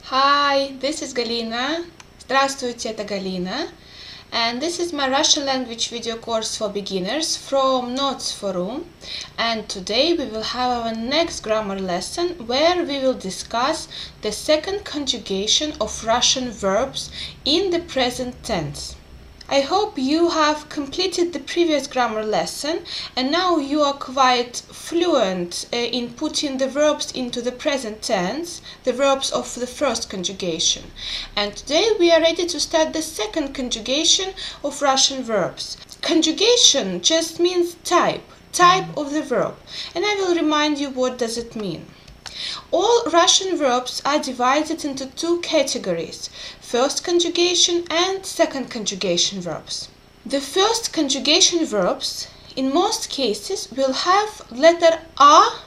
Hi, this is Galina. Здравствуйте, это Galina. And this is my Russian language video course for beginners from NotesForRU. And today we will have our next grammar lesson where we will discuss the second conjugation of Russian verbs in the present tense. I hope you have completed the previous grammar lesson and now you are quite fluent in putting the verbs into the present tense, the verbs of the first conjugation. And today we are ready to start the second conjugation of Russian verbs. Conjugation just means type of the verb. And I will remind you what does it mean. All Russian verbs are divided into two categories, first conjugation and second conjugation verbs. The first conjugation verbs, in most cases, will have letter A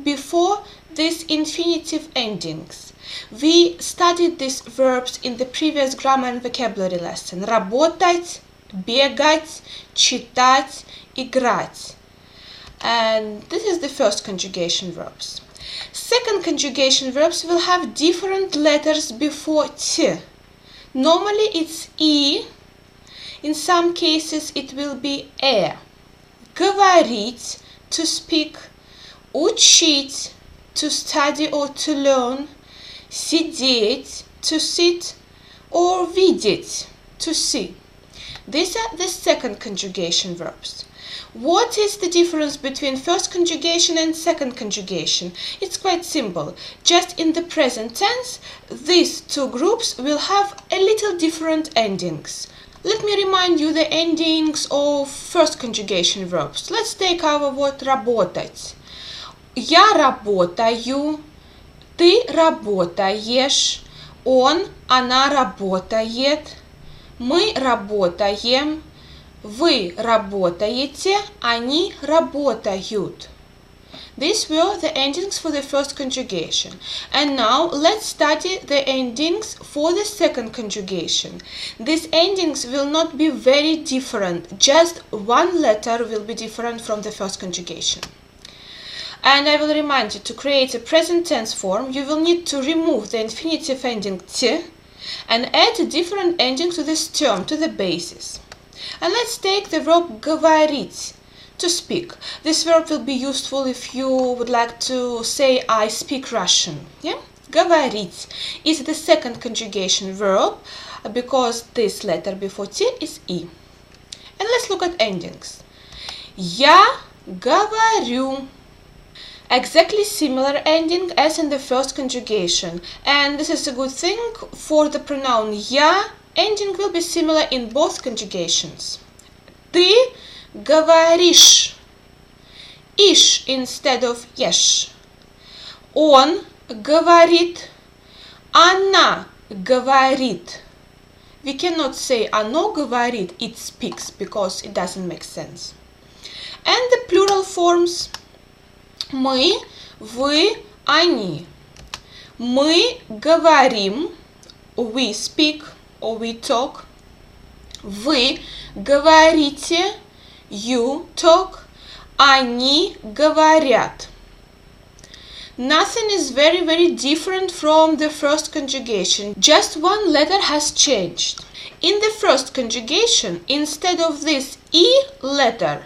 before these infinitive endings. We studied these verbs in the previous grammar and vocabulary lesson. Работать, бегать, читать, играть. And this is the first conjugation verbs. Second conjugation verbs will have different letters before T. Normally it's E. In some cases it will be E. Говорить, to speak. Учить, to study or to learn. Сидеть, to sit. Or видеть, to see. These are the second conjugation verbs. What is the difference between first conjugation and second conjugation? It's quite simple. Just in the present tense, these two groups will have a little different endings. Let me remind you the endings of first conjugation verbs. Let's take our word работать. Я работаю, ты работаешь, он, она работает, мы работаем, вы работаете, они работают. These were the endings for the first conjugation. And now let's study the endings for the second conjugation. These endings will not be very different. Just one letter will be different from the first conjugation. And I will remind you, to create a present tense form, you will need to remove the infinitive ending t and add a different ending to this term, to the basis. And let's take the verb говорить, to speak. This verb will be useful if you would like to say I speak Russian. Yeah? Говорить is the second conjugation verb because this letter before T is E. And let's look at endings. Я говорю. Exactly similar ending as in the first conjugation. And this is a good thing for the pronoun я. Ending will be similar in both conjugations. Ты говоришь. Иш instead of ешь. Он говорит. Она говорит. We cannot say оно говорит, it speaks, because it doesn't make sense. And the plural forms. Мы, вы, они. Мы говорим. We speak. Or we talk. Вы говорите, you talk. Они говорят. Nothing is very different from the first conjugation. Just one letter has changed. In the first conjugation, instead of this E letter,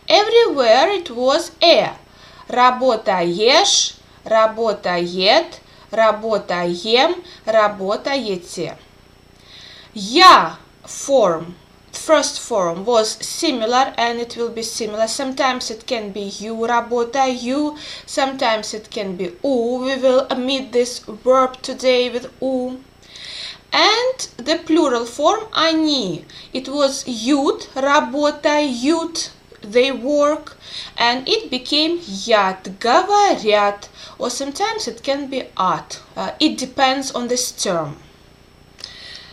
everywhere it was E. Работаешь, работает, работаем, работаете. Я form, first form, was similar and it will be similar. Sometimes it can be you, работаю, sometimes it can be у. We will meet this verb today with у. And the plural form, они. It was ют, работают, they work, and it became ят, говорят, or sometimes it can be at. It depends on this term.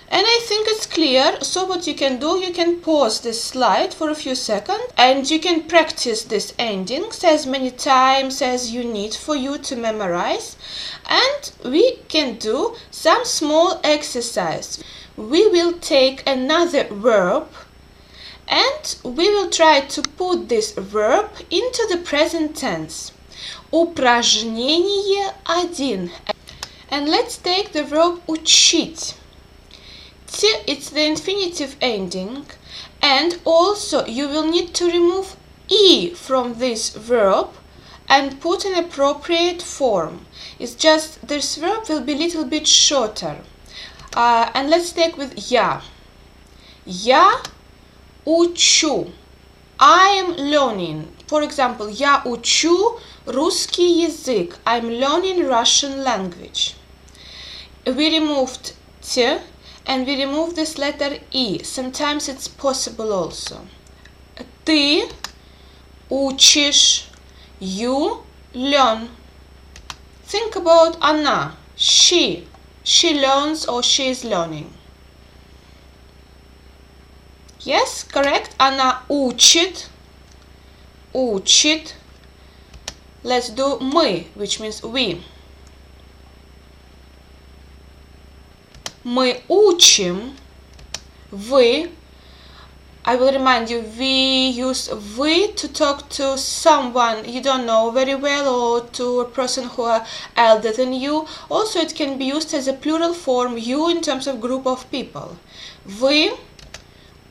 And I think it's clear, so what you can do, you can pause this slide for a few seconds and you can practice these endings as many times as you need for you to memorize. And we can do some small exercise. We will take another verb and we will try to put this verb into the present tense. Упражнение 1. And let's take the verb учить. It's the infinitive ending, and also you will need to remove e from this verb and put an appropriate form. It's just this verb will be a little bit shorter. And let's take with я. Я учу. I am learning. For example, я учу русский язык. I'm learning Russian language. We removed t and we removed this letter e. Sometimes it's possible also. Ты учишь. You learn. Think about она. She learns or she is learning. Yes, correct. Она учит. Учит. Let's do мы, which means we. Мы учим. Вы. I will remind you, we use we to talk to someone you don't know very well or to a person who are elder than you. Also, it can be used as a plural form, you, in terms of group of people. Вы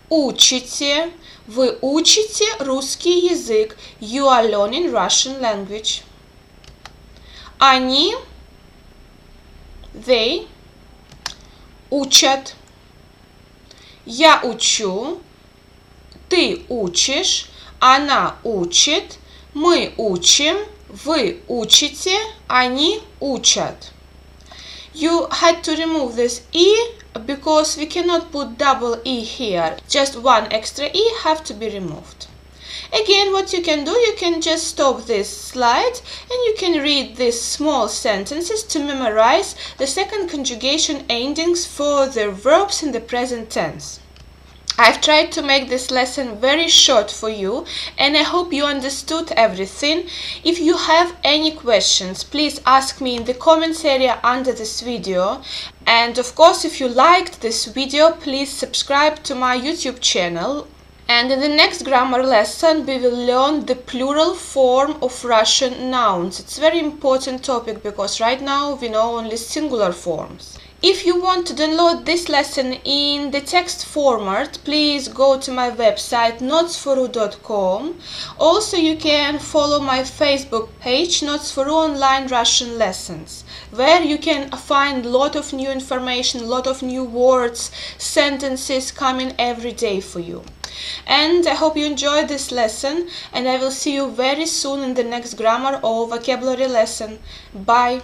учите русский язык. You are learning Russian language. Они, they, учат. Я учу. Ты учишь, она учит, мы учим, вы учите, они учат. You had to remove this e because we cannot put double e here. Just one extra e have to be removed. Again, what you can do, you can just stop this slide and you can read these small sentences to memorize the second conjugation endings for the verbs in the present tense. I've tried to make this lesson very short for you, and I hope you understood everything. If you have any questions, please ask me in the comments area under this video. And of course, if you liked this video, please subscribe to my YouTube channel. And in the next grammar lesson, we will learn the plural form of Russian nouns. It's a very important topic because right now we know only singular forms. If you want to download this lesson in the text format, please go to my website NotesForRU.com. Also, you can follow my Facebook page NotesForRU Online Russian Lessons, where you can find a lot of new information, a lot of new words, sentences coming every day for you. And I hope you enjoyed this lesson, and I will see you very soon in the next grammar or vocabulary lesson. Bye!